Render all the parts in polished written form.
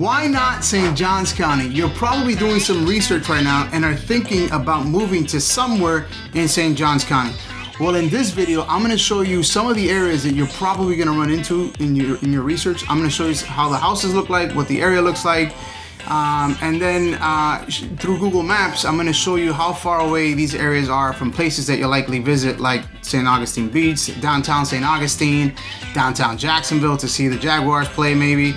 Why not St. Johns County? You're probably doing some research right now and are thinking about moving to somewhere in St. Johns County. Well, in this video, I'm going to show you some of the areas that you're probably going to run into in your research. I'm going to show you how the houses look like, what the area looks like, and then through Google Maps, I'm going to show you how far away these areas are from places that you'll likely visit, like St. Augustine Beach, downtown St. Augustine, downtown Jacksonville to see the Jaguars play maybe.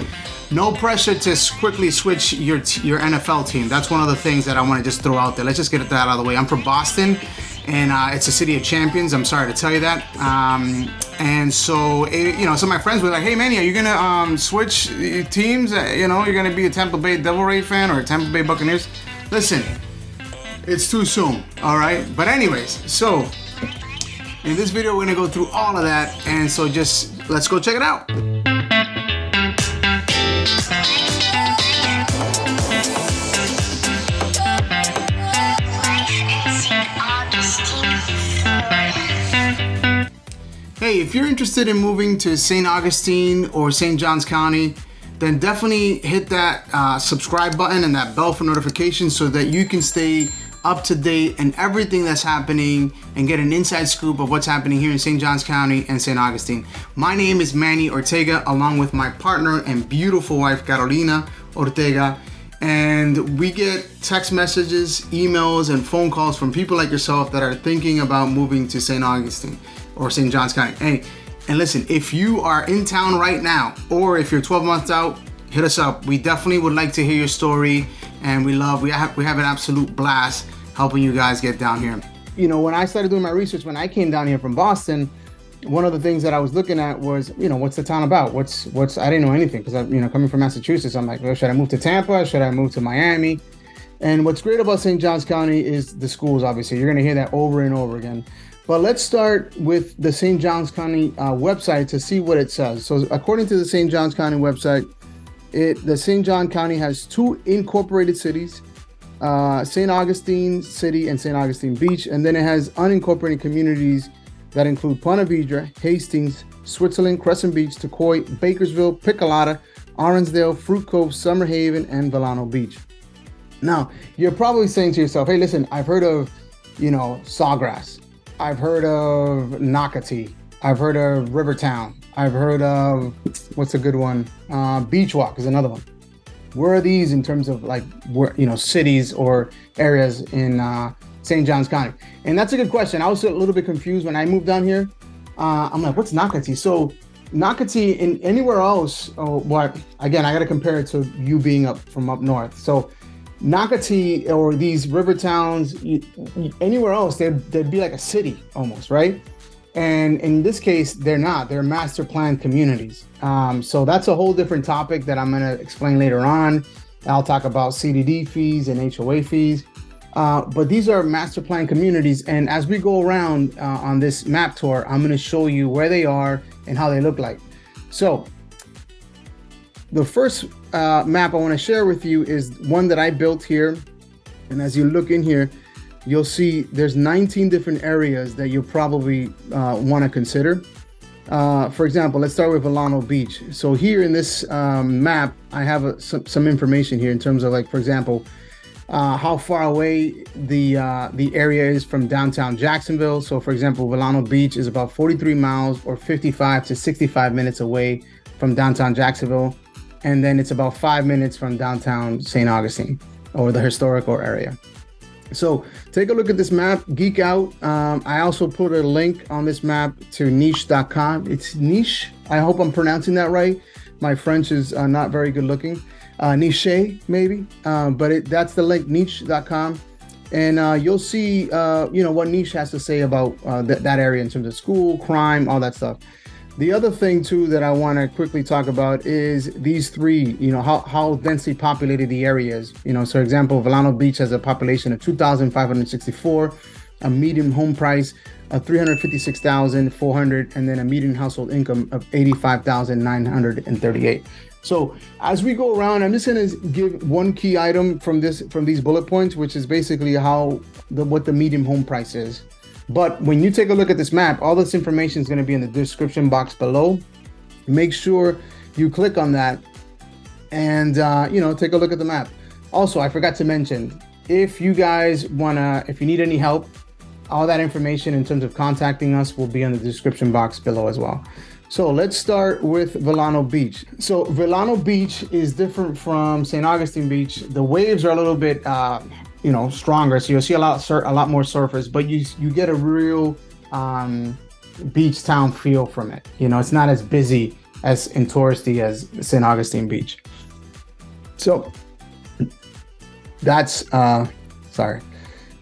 No pressure to quickly switch your NFL team. That's one of the things that I want to just throw out there. Let's just get that out of the way. I'm from Boston, and it's a city of champions. I'm sorry to tell you that. And so, some of my friends were like, "Hey, Manny, are you gonna switch teams? You're gonna be a Tampa Bay Devil Ray fan or a Tampa Bay Buccaneers?" Listen, it's too soon. All right. But anyways, so in this video, we're gonna go through all of that, and so just let's go check it out. Hey, if you're interested in moving to St. Augustine or St. Johns County, then definitely hit that subscribe button and that bell for notifications so that you can stay up to date and everything that's happening and get an inside scoop of what's happening here in St. Johns County and St. Augustine. My name is Manny Ortega, along with my partner and beautiful wife, Carolina Ortega. And we get text messages, emails, and phone calls from people like yourself that are thinking about moving to St. Augustine or St. Johns County. Hey, and listen, if you are in town right now, or if you're 12 months out, hit us up. We definitely would like to hear your story, and we have an absolute blast helping you guys get down here. When I started doing my research, when I came down here from Boston, one of the things that I was looking at was, what's the town about? What's I didn't know anything because coming from Massachusetts, I'm like, well, should I move to Tampa? Should I move to Miami? And what's great about St. Johns County is the schools. Obviously, you're going to hear that over and over again. But let's start with the St. Johns County website to see what it says. So according to the St. Johns County website, the St. Johns County has two incorporated cities, St. Augustine City and St. Augustine Beach. And then it has unincorporated communities that include Ponte, Vedra, Hastings, Switzerland, Crescent Beach, Tocoi, Bakersville, Picolata, Orangedale, Fruit Cove, Summer Haven, and Vilano Beach. Now, you're probably saying to yourself, hey, listen, I've heard of, Sawgrass. I've heard of Nocatee. I've heard of Rivertown. I've heard of, what's a good one? Beach Walk is another one. Where are these in terms of cities or areas in St. Johns County? And that's a good question. I was a little bit confused when I moved down here. I'm like, what's Nocatee? So Nocatee in anywhere else, again, I got to compare it to you being up north. So Nocatee or these river towns, anywhere else, they'd be like a city almost, right? And in this case, they're not. They're master planned communities. So that's a whole different topic that I'm going to explain later on. I'll talk about CDD fees and HOA fees. But these are master plan communities. And as we go around on this map tour, I'm going to show you where they are and how they look like. So the first map I want to share with you is one that I built here. And as you look in here, you'll see there's 19 different areas that you'll probably want to consider. For example, let's start with Vilano Beach. So here in this map, I have some information here in terms of, like, for example, how far away the area is from downtown Jacksonville. So for example, Vilano Beach is about 43 miles or 55 to 65 minutes away from downtown Jacksonville. And then it's about 5 minutes from downtown St. Augustine or the historical area. So take a look at this map, geek out. I also put a link on this map to niche.com. It's niche. I hope I'm pronouncing that right. My French is not very good looking. Niche, maybe, but that's the link, niche.com. And you'll see, what Niche has to say about that area in terms of school, crime, all that stuff. The other thing, too, that I want to quickly talk about is these three, how densely populated the area is. So, for example, Vilano Beach has a population of 2,564, a median home price of $356,400, and then a median household income of $85,938. So as we go around, I'm just going to give one key item from these bullet points, which is basically what the median home price is. But when you take a look at this map, all this information is going to be in the description box below. Make sure you click on that and take a look at the map. Also, I forgot to mention, if you guys if you need any help, all that information in terms of contacting us will be in the description box below as well. So let's start with Vilano Beach. So Vilano Beach is different from St. Augustine Beach. The waves are a little bit stronger, so you'll see a lot more surface, but you get a real beach town feel from it. It's not as busy and touristy as St. Augustine Beach. So that's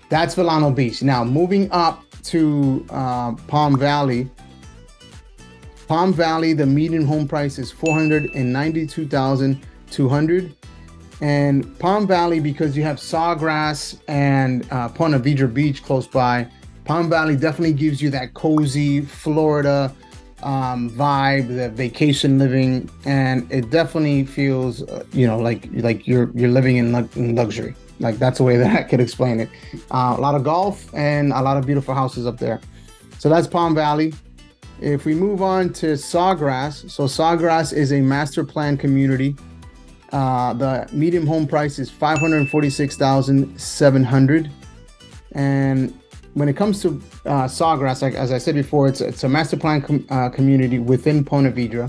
Vilano Beach. Now moving up to Palm Valley. Palm Valley, the median home price is $492,200. And Palm Valley, because you have Sawgrass and Ponte Vedra Beach close by, Palm Valley definitely gives you that cozy Florida vibe, the vacation living, and it definitely feels like you're living in luxury. Like, that's the way that I could explain it. A lot of golf and a lot of beautiful houses up there. So that's Palm Valley. If we move on to Sawgrass, so Sawgrass is a master plan community. The median home price is $546,700. And when it comes to Sawgrass, as I said before, it's a master plan community within Ponte Vedra.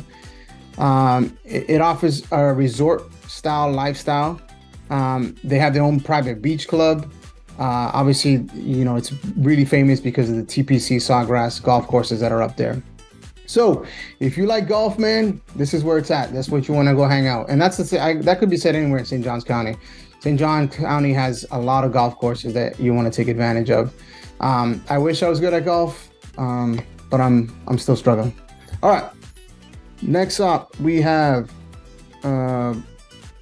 It offers a resort style lifestyle. They have their own private beach club. Obviously, it's really famous because of the TPC Sawgrass golf courses that are up there. So if you like golf, man, this is where it's at. That's what you want to go hang out. And that could be said anywhere in St. Johns County. St. Johns County has a lot of golf courses that you want to take advantage of. I wish I was good at golf, but I'm still struggling. All right. Next up, we have Ponte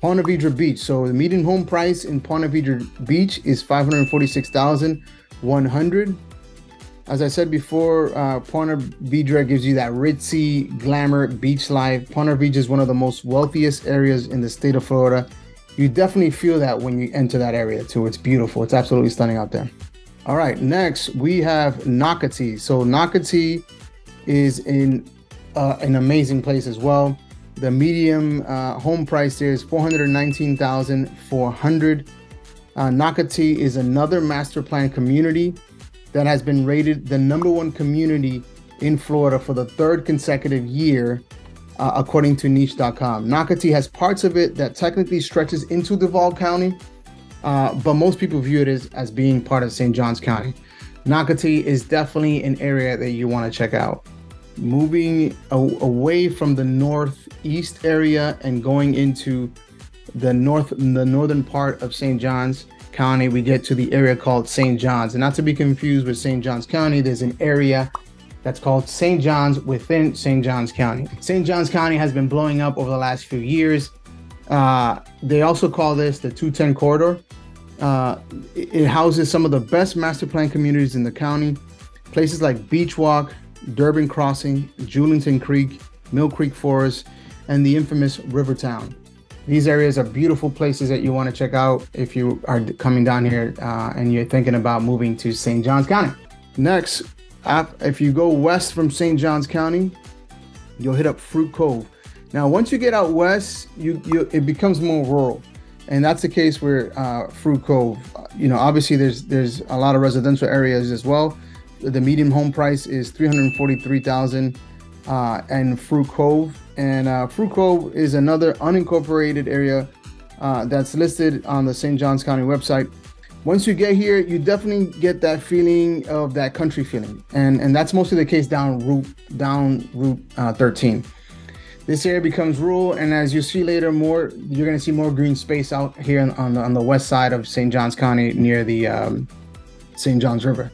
Vedra Beach. So the median home price in Ponte Vedra Beach is $546,100. As I said before, Ponte Vedra gives you that ritzy glamour beach life. Ponte Vedra is one of the most wealthiest areas in the state of Florida. You definitely feel that when you enter that area too. It's beautiful. It's absolutely stunning out there. All right, next we have Nocatee. So Nocatee is in an amazing place as well. The medium home price there is $419,400. Nocatee is another master plan community that has been rated the #1 community in Florida for the 3rd consecutive year, according to niche.com. Nocatee has parts of it that technically stretches into Duval County, but most people view it as being part of St. Johns County. Nocatee is definitely an area that you want to check out. Moving away from the northeast area and going into the northern part of St. Johns County, we get to the area called St. Johns. And not to be confused with St. Johns County, there's an area that's called St. Johns within St. Johns County. St. Johns County has been blowing up over the last few years. They also call this the 210 corridor. It houses some of the best master plan communities in the county. Places like Beach Walk, Durbin Crossing, Julington Creek, Mill Creek Forest, and the infamous Rivertown. These areas are beautiful places that you want to check out if you are coming down here and you're thinking about moving to St. Johns County. Next, if you go west from St. Johns County, you'll hit up Fruit Cove. Now, once you get out west, it becomes more rural, and that's the case where Fruit Cove. Obviously there's a lot of residential areas as well. The median home price is $343,000 and Fruit Cove. And Fruit Cove is another unincorporated area that's listed on the St. Johns County website. Once you get here, you definitely get that feeling of that country feeling. And that's mostly the case down Route 13. This area becomes rural, and as you see later, you're going to see more green space out here on the west side of St. Johns County near the St. Johns River.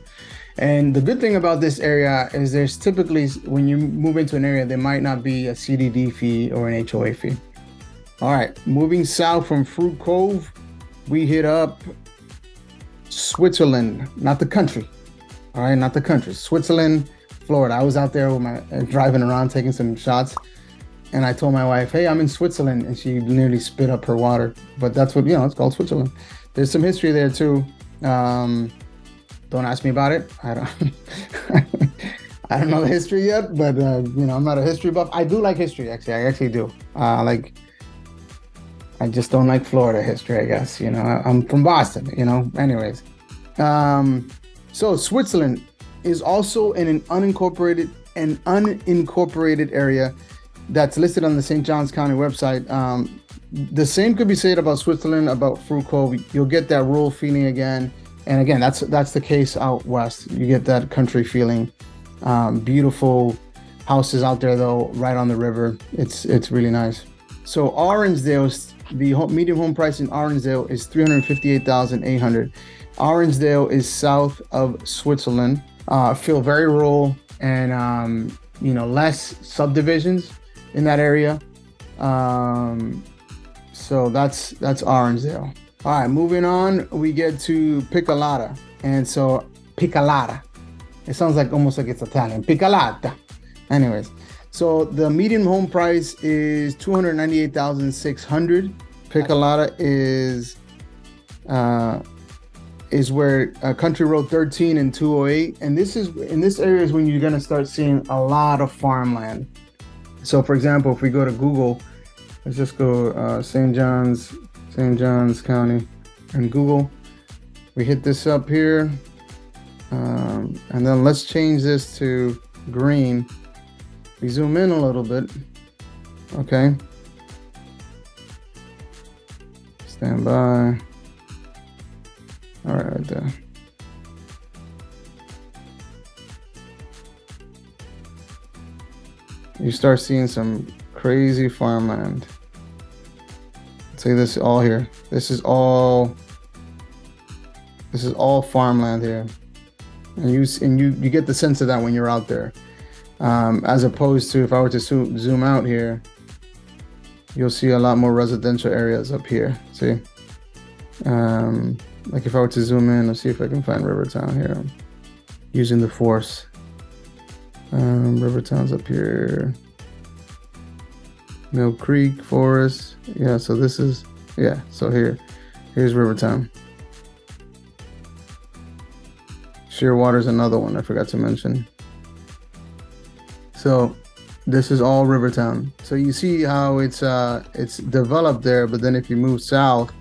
And the good thing about this area is there's typically, when you move into an area, there might not be a CDD fee or an HOA fee. All right, moving south from Fruit Cove, we hit up Switzerland, not the country. All right, not the country, Switzerland, Florida. I was out there with driving around, taking some shots. And I told my wife, hey, I'm in Switzerland. And she nearly spit up her water. But that's what, it's called Switzerland. There's some history there too. Don't ask me about it. I don't I don't know the history yet, but I'm not a history buff. I do like history, actually. I actually do. I just don't like Florida history, I guess. You know, I'm from Boston, you know. Anyways. So Switzerland is also in an unincorporated area that's listed on the St. Johns County website. The same could be said about Switzerland, about Fruit Cove. You'll get that rural feeling again. And again, that's the case out west. You get that country feeling. Beautiful houses out there though, right on the river. It's really nice. So Orangedale, the median home price in Orangedale is $358,800. Orangedale is south of Switzerland. Feel very rural and less subdivisions in that area. So that's Orangedale. All right, moving on, we get to Picolata. And so Picolata, it sounds like almost like it's Italian. Picolata. Anyways, so the median home price is $298,600. Picolata is where Country Road 13 and 208, and this area is when you're gonna start seeing a lot of farmland. So, for example, if we go to Google, let's just go St. Johns County, and Google. We hit this up here, and then let's change this to green. We zoom in a little bit. Okay. Stand by. All right there. You start seeing some crazy farmland. See this all here. This is all farmland here, and you get the sense of that when you're out there. As opposed to if I were to zoom out here, you'll see a lot more residential areas up here. See, like if I were to zoom in, let's see if I can find Rivertown here. Using the force. Rivertown's up here. Mill Creek Forest. Yeah, so this is, yeah, so here's Rivertown. Shearwater's another one I forgot to mention. So this is all Rivertown. So you see how it's developed there, but then if you move south,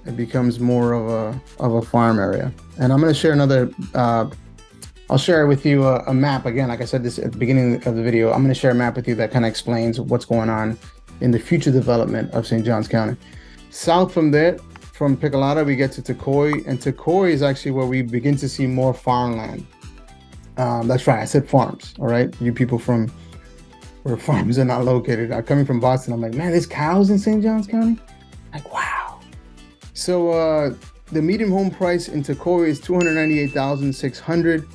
it becomes more of a farm area. And I'm going to share another. I'll share with you a map again. Like I said this at the beginning of the video, I'm going to share a map with you that kind of explains what's going on in the future development of St. Johns County. South from there, from Picolata, we get to Tocoi, and Tocoi is actually where we begin to see more farmland. That's right, I said farms. All right, you people from where farms are not located. Coming from Boston, I'm like, man, there's cows in St. Johns County. Like, wow. So the median home price in Tocoi is $298,600.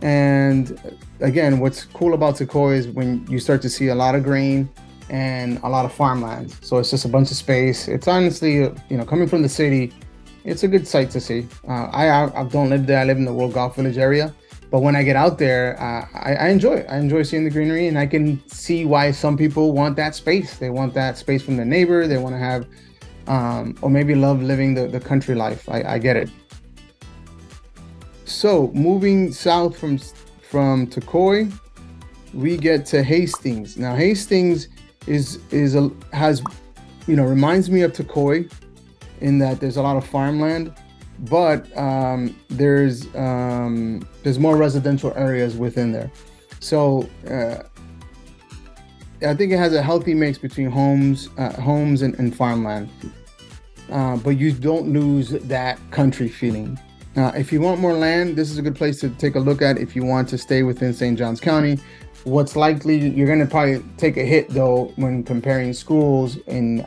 And again, what's cool about Tocoi is when you start to see a lot of grain and a lot of farmland. So it's just a bunch of space. It's honestly, coming from the city, it's a good sight to see. I don't live there. I live in the World Golf Village area. But when I get out there, I enjoy it. I enjoy seeing the greenery, and I can see why some people want that space. They want that space from their neighbor. They want to have, or maybe love living the country life. I get it. So moving south from Tocoi, we get to Hastings. Now Hastings reminds me of Tocoi in that there's a lot of farmland, but there's more residential areas within there. So I think it has a healthy mix between homes and farmland, but you don't lose that country feeling. If you want more land, this is a good place to take a look at if you want to stay within St. Johns County. What's likely, you're going to probably take a hit though when comparing schools in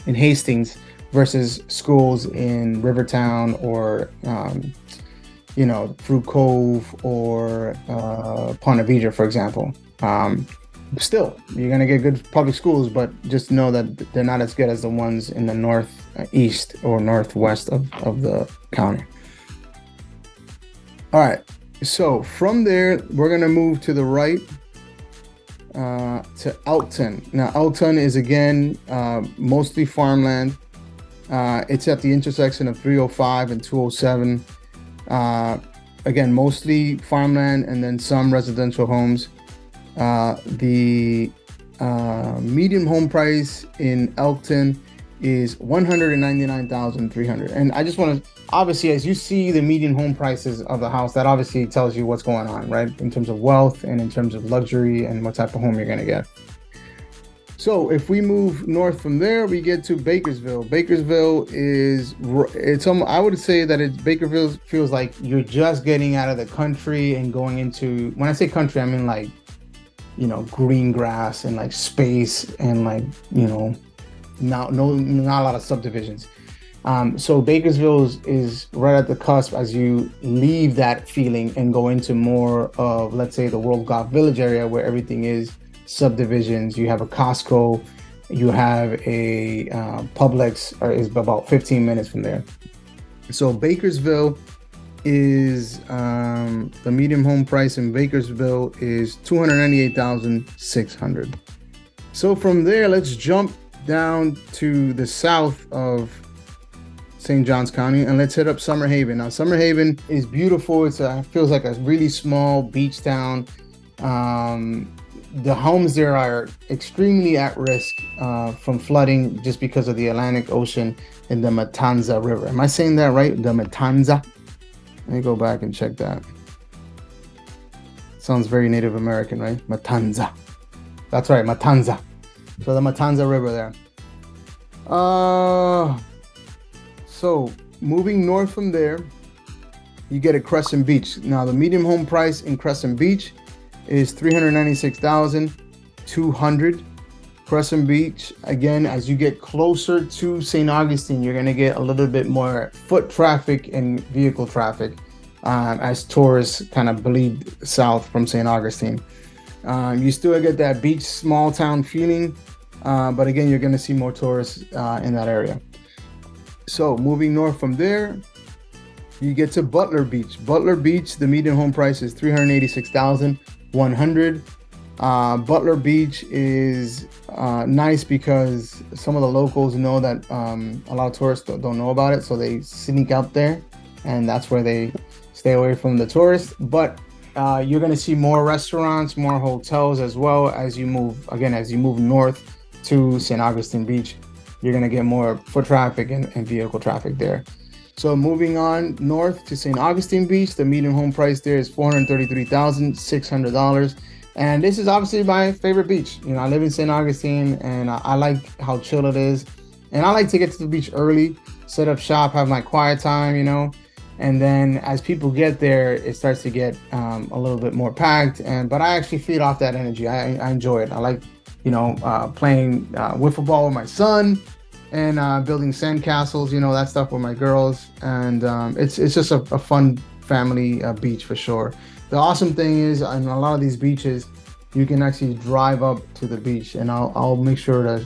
Hastings versus schools in Rivertown or Fruit Cove or Ponte, Vedra, for example. Still, you're going to get good public schools, but just know that they're not as good as the ones in the northeast or northwest of the county. All right, so from there, we're going to move to the right to Elkton. Now, Elkton is again mostly farmland. It's at the intersection of 305 and 207. Again, mostly farmland and then some residential homes. The median home price in Elkton is $199,300. And I just want to, obviously, as you see the median home prices of the house, that obviously tells you what's going on, right? In terms of wealth and in terms of luxury and what type of home you're going to get. So if we move north from there, we get to Bakersville. Bakersville is, I would say that Bakersville feels like you're just getting out of the country and going into, when I say country, I mean like, green grass and like space and like, not a lot of subdivisions. So Bakersville is right at the cusp as you leave that feeling and go into more of, let's say, the World Golf Village area where everything is subdivisions. You have a Costco, you have a Publix, is about 15 minutes from there. So Bakersville is the median home price in Bakersville is $298,600. So from there, let's jump down to the south of St. Johns County and let's hit up Summer Haven. Now Summer Haven is beautiful. It feels like a really small beach town. The homes there are extremely at risk from flooding just because of the Atlantic Ocean and the Matanza River. Am I saying that right? The Matanza? Let me go back and check that. Sounds very Native American, right? Matanza. That's right, Matanza. So the Matanza River there. So moving north from there, you get a Crescent Beach. Now the median home price in Crescent Beach is $396,200. Crescent Beach, again, as you get closer to St. Augustine, you're gonna get a little bit more foot traffic and vehicle traffic as tourists kind of bleed south from St. Augustine. You still get that beach small town feeling, but again, you're gonna see more tourists in that area. So moving north from there, you get to Butler Beach. Butler Beach, the median home price is $386,100. Butler Beach is nice because some of the locals know that a lot of tourists don't know about it, so they sneak out there, and that's where they stay away from the tourists. But you're going to see more restaurants, more hotels as well as you move north to St. Augustine Beach. You're going to get more foot traffic and vehicle traffic there. So moving on north to St. Augustine Beach, the median home price there is $433,600. And this is obviously my favorite beach. I live in St. Augustine and I like how chill it is. And I like to get to the beach early, set up shop, have my quiet time, And then as people get there, it starts to get a little bit more packed. But I actually feed off that energy. I enjoy it. I like, playing wiffle ball with my son and building sand castles, that stuff with my girls. And it's just a fun family beach for sure. The awesome thing is, on a lot of these beaches, you can actually drive up to the beach, and I'll make sure to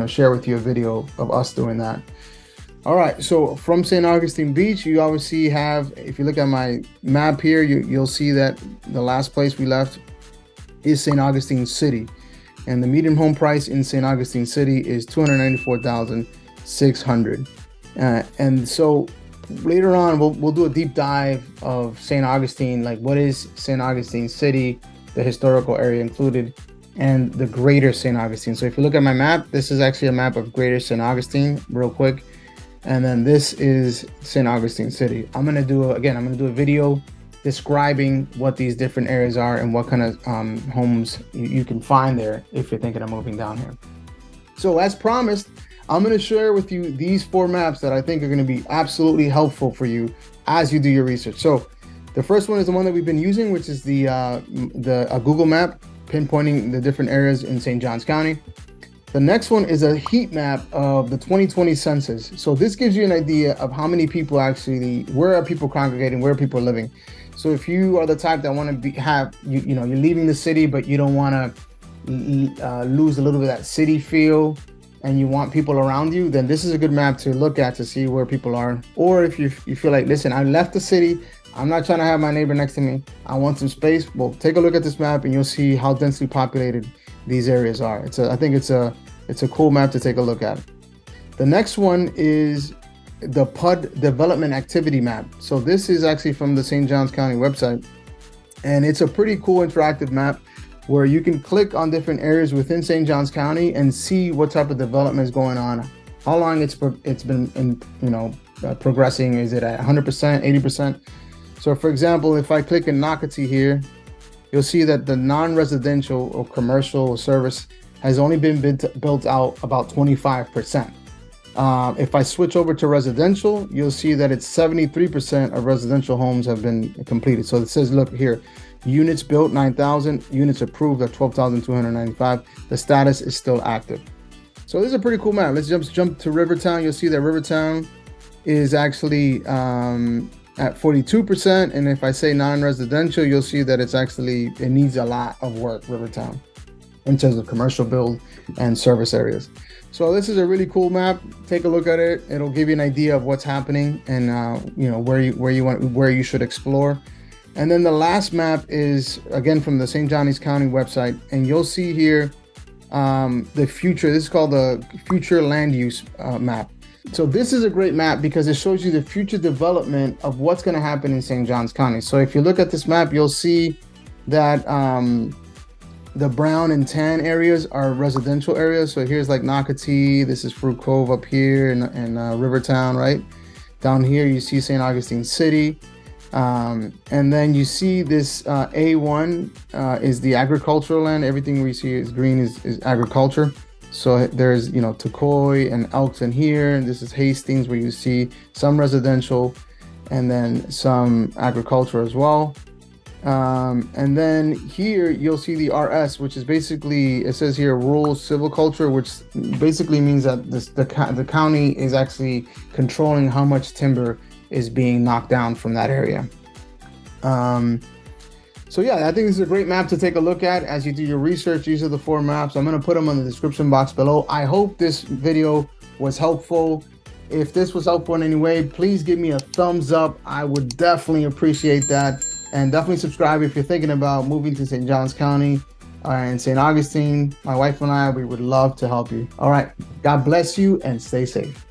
share with you a video of us doing that. All right, so from St. Augustine Beach, you obviously have, if you look at my map here, you'll see that the last place we left is St. Augustine City, and the median home price in St. Augustine City is $294,600. And so later on, we'll do a deep dive of St. Augustine, like what is St. Augustine City, the historical area included, and the greater St. Augustine. So if you look at my map, this is actually a map of greater St. Augustine real quick. And then this is St. Augustine City. I'm going to do a video describing what these different areas are and what kind of homes you can find there if you're thinking of moving down here. So as promised, I'm going to share with you these 4 maps that I think are going to be absolutely helpful for you as you do your research. So the first one is the one that we've been using, which is the Google map pinpointing the different areas in St. Johns County. The next one is a heat map of the 2020 census. So this gives you an idea of how many people where are people congregating, where are people living. So if you are the type that want to you're leaving the city, but you don't want to lose a little bit of that city feel, and you want people around you, then this is a good map to look at to see where people are. Or if you feel like, listen, I left the city, I'm not trying to have my neighbor next to me, I want some space. Well, take a look at this map and you'll see how densely populated these areas are. I think it's a cool map to take a look at. The next one is the PUD development activity map. So this is actually from the St. Johns County website, and it's a pretty cool interactive map where you can click on different areas within St. Johns County and see what type of development is going on, how long it's been progressing. Is it at 100%, 80%? So for example, if I click in Nocatee here, you'll see that the non-residential or commercial service has only been built out about 25%. If I switch over to residential, you'll see that it's 73% of residential homes have been completed. So it says, look here, units built 9,000, units approved at 12,295. The status is still active. So this is a pretty cool map. Let's jump to Rivertown. You'll see that Rivertown is actually at 42%. And if I say non-residential, you'll see that it needs a lot of work, Rivertown, in terms of commercial build and service areas. So this is a really cool map. Take a look at it. It'll give you an idea of what's happening and where you should explore. And then the last map is again from the St. Johns County website, and you'll see here the future. This is called the future land use map. So this is a great map because it shows you the future development of what's going to happen in St. Johns County. So if you look at this map, you'll see that the brown and tan areas are residential areas. So here's like Nocatee, this is Fruit Cove up here, and Rivertown, right? Down here you see St. Augustine City. And then you see this A1 is the agricultural land. Everything we see is green is agriculture. So there's, Tocoi and Elkton here. And this is Hastings, where you see some residential and then some agriculture as well. And then here you'll see the RS, which is basically, it says here rural silviculture, which basically means that the county is actually controlling how much timber is being knocked down from that area. So yeah, I think this is a great map to take a look at as you do your research. These are the 4 maps. I'm going to put them in the description box below. I hope this video was helpful. If this was helpful in any way, please give me a thumbs up. I would definitely appreciate that. And definitely subscribe if you're thinking about moving to St. Johns County and St. Augustine. My wife and I, we would love to help you. All right. God bless you and stay safe.